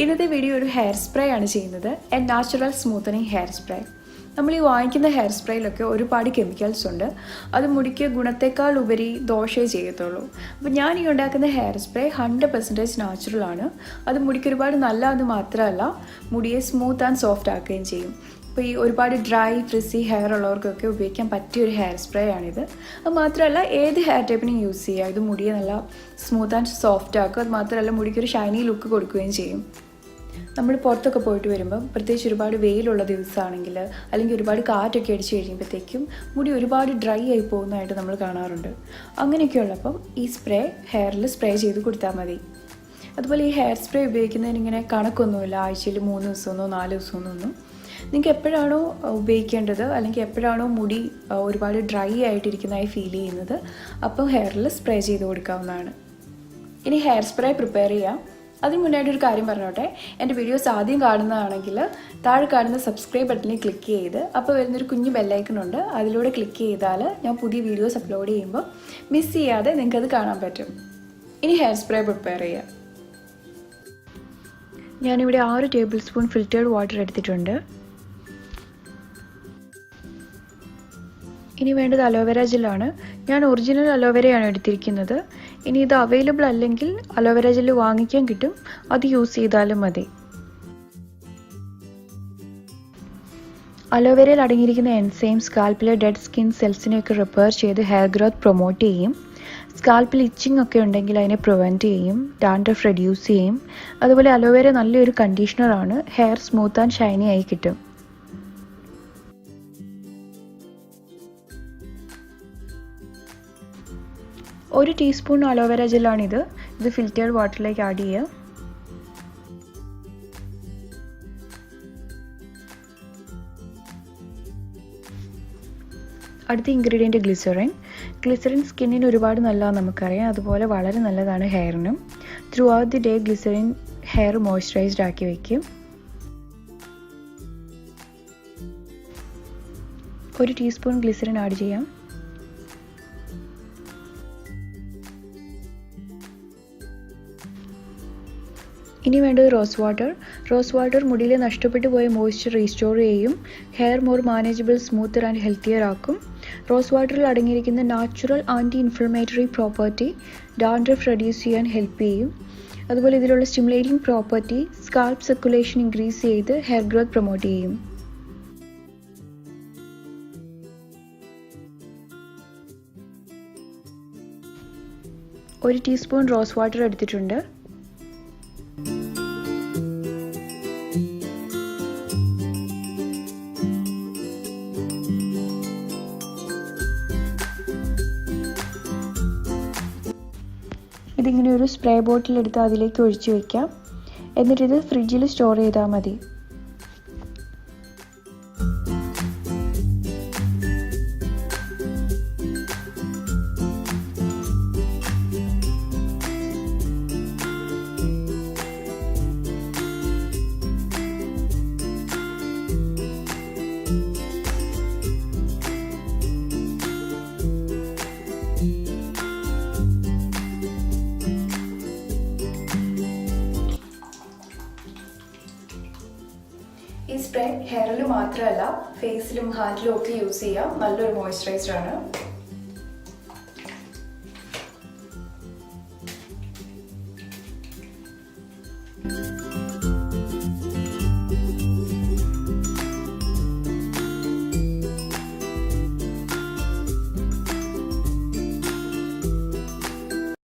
ഇന്നത്തെ വീഡിയോ ഒരു hair spray ആണ് ചെയ്യുന്നത്. A natural smoothening hair spray. നമ്മൾ ഈ വാങ്ങിക്കുന്ന ഹെയർ സ്പ്രേയിലൊക്കെ ഒരുപാട് കെമിക്കൽസ് ഉണ്ട്. അത് മുടിക്ക് ഗുണത്തേക്കാൾ ഉപരി ദോഷമേ ചെയ്യത്തുള്ളൂ. അപ്പോൾ ഞാൻ ഈ ഉണ്ടാക്കുന്ന ഹെയർ സ്പ്രേ 100% നാച്ചുറൽ ആണ്. അത് മുടിക്ക് ഒരുപാട് നല്ലതെന്ന് മാത്രമല്ല, മുടിയെ സ്മൂത്ത് ആൻഡ് സോഫ്റ്റ് ആക്കുകയും ചെയ്യും. അപ്പോൾ ഈ ഒരുപാട് ഡ്രൈ ഫ്രിസി ഹെയർ ഉള്ളവർക്കൊക്കെ ഉപയോഗിക്കാൻ പറ്റിയൊരു ഹെയർ സ്പ്രേ ആണിത്. അത് മാത്രമല്ല ഏത് ഹെയർ ടൈപ്പിനും യൂസ് ചെയ്യുക. ഇത് മുടിയെ നല്ല സ്മൂത്ത് ആൻഡ് സോഫ്റ്റ് ആക്കും. അത് മാത്രമല്ല മുടിക്കൊരു ഷൈനി ലുക്ക് കൊടുക്കുകയും ചെയ്യും. നമ്മൾ പുറത്തൊക്കെ പോയിട്ട് വരുമ്പം, പ്രത്യേകിച്ച് ഒരുപാട് വെയിലുള്ള ദിവസമാണെങ്കിൽ അല്ലെങ്കിൽ ഒരുപാട് കാറ്റൊക്കെ അടിച്ച് കഴിയുമ്പോഴത്തേക്കും മുടി ഒരുപാട് ഡ്രൈ ആയി പോകുന്നതായിട്ട് നമ്മൾ കാണാറുണ്ട്. അങ്ങനെയൊക്കെ ഉള്ളപ്പം ഈ സ്പ്രേ ഹെയറിൽ സ്പ്രേ ചെയ്ത് കൊടുത്താൽ മതി. അതുപോലെ ഈ ഹെയർ സ്പ്രേ ഉപയോഗിക്കുന്നതിന് ഇങ്ങനെ കണക്കൊന്നുമില്ല. ആഴ്ചയിൽ 3 ദിവസമൊന്നോ 4 ദിവസമൊന്നും. നിങ്ങൾക്ക് എപ്പോഴാണോ ഉപയോഗിക്കേണ്ടത് അല്ലെങ്കിൽ എപ്പോഴാണോ മുടി ഒരുപാട് ഡ്രൈ ആയിട്ടിരിക്കുന്നതായി ഫീൽ ചെയ്യുന്നത്, അപ്പം ഹെയറിൽ സ്പ്രേ ചെയ്ത് കൊടുക്കാവുന്നതാണ്. ഇനി ഹെയർ സ്പ്രേ പ്രിപ്പയർ ചെയ്യാം. അതിന് മുന്നായിട്ടൊരു കാര്യം പറഞ്ഞോട്ടെ. എൻ്റെ വീഡിയോസ് ആദ്യം കാണുന്നതാണെങ്കിൽ താഴെ കാണുന്ന സബ്സ്ക്രൈബ് ബട്ടണിൽ ക്ലിക്ക് ചെയ്ത് അപ്പോൾ വരുന്നൊരു കുഞ്ഞു ബെല്ലൈക്കൺ ഉണ്ട്, അതിലൂടെ ക്ലിക്ക് ചെയ്താൽ ഞാൻ പുതിയ വീഡിയോസ് അപ്ലോഡ് ചെയ്യുമ്പോൾ മിസ് ചെയ്യാതെ നിങ്ങൾക്കത് കാണാൻ പറ്റും. ഇനി ഹെയർ സ്പ്രേ പ്രിപ്പയർ ചെയ്യാം. ഞാനിവിടെ 6 ടേബിൾ സ്പൂൺ ഫിൽറ്റേർഡ് വാട്ടർ എടുത്തിട്ടുണ്ട്. ഇനി വേണ്ടത് അലോവേര ജെല്ലാണ്. ഞാൻ ഒറിജിനൽ അലോവേരയാണ് എടുത്തിരിക്കുന്നത്. ഇനി ഇത് അവൈലബിൾ അല്ലെങ്കിൽ അലോവേര ജെല്ല് വാങ്ങിക്കാൻ കിട്ടും, അത് യൂസ് ചെയ്താലും മതി. അലോവേരയിൽ അടങ്ങിയിരിക്കുന്ന എൻസൈംസ് സ്കാൽപ്പിലെ ഡെഡ് സ്കിൻ സെൽസിനെയൊക്കെ റിപ്പയർ ചെയ്ത് ഹെയർ ഗ്രോത്ത് പ്രൊമോട്ട് ചെയ്യും. സ്കാൽപ്പിൽ ഇച്ചിങ് ഒക്കെ ഉണ്ടെങ്കിൽ അതിനെ പ്രിവെൻറ്റ് ചെയ്യും. ഡാൻഡ്രഫ് റെഡ്യൂസ് ചെയ്യും. അതുപോലെ അലോവേര നല്ലൊരു കണ്ടീഷണറാണ്. ഹെയർ സ്മൂത്ത് ആൻഡ് ഷൈനി ആയി കിട്ടും. ഒരു ടീസ്പൂൺ അലോവേര ജെല്ലാണിത്. ഇത് ഫിൽറ്റേർഡ് വാട്ടറിലേക്ക് ആഡ് ചെയ്യുക. അടുത്ത ഇൻഗ്രീഡിയൻറ്റ് ഗ്ലിസറിൻ. ഗ്ലിസറിൻ സ്കിന്നിന് ഒരുപാട് നല്ലതാണ് നമുക്കറിയാം. അതുപോലെ വളരെ നല്ലതാണ് ഹെയറിനും. Throughout the day glycerin hair moisturised ആക്കി വയ്ക്കും. 1 ടീസ്പൂൺ ഗ്ലിസറിൻ ആഡ് ചെയ്യാം. ഇനി വേണ്ടത് റോസ് വാട്ടർ. റോസ് വാട്ടർ മുടിയിലെ നഷ്ടപ്പെട്ടു പോയ മോയ്സ്ചർ റീസ്റ്റോർ ചെയ്യും. Hair more manageable, smoother and healthier ആക്കും. റോസ് വാട്ടറിൽ അടങ്ങിയിരിക്കുന്ന natural anti-inflammatory property dandruff reduce ചെയ്യാൻ ഹെൽപ്പ് ചെയ്യും. അതുപോലെ ഇതിലുള്ള stimulating property scalp circulation increase ചെയ്ത് ഹെയർ ഗ്രോത്ത് പ്രൊമോട്ട് ചെയ്യും. ഒരു ടീസ്പൂൺ റോസ് വാട്ടർ എടുത്തിട്ടുണ്ട്. ഇതിങ്ങനെ ഒരു സ്പ്രേ ബോട്ടിൽ എടുത്ത് അതിലേക്ക് ഒഴിച്ചു വയ്ക്കാം. എന്നിട്ടിത് ഫ്രിഡ്ജിൽ സ്റ്റോർ ചെയ്താൽ മതി. ഈ സ്പ്രേ ഹെയറിൽ മാത്രമല്ല ഫേസിലും ഹാൻഡിലും ഒക്കെ യൂസ് ചെയ്യാം. നല്ലൊരു മോയ്സ്ചറൈസർ ആണ്.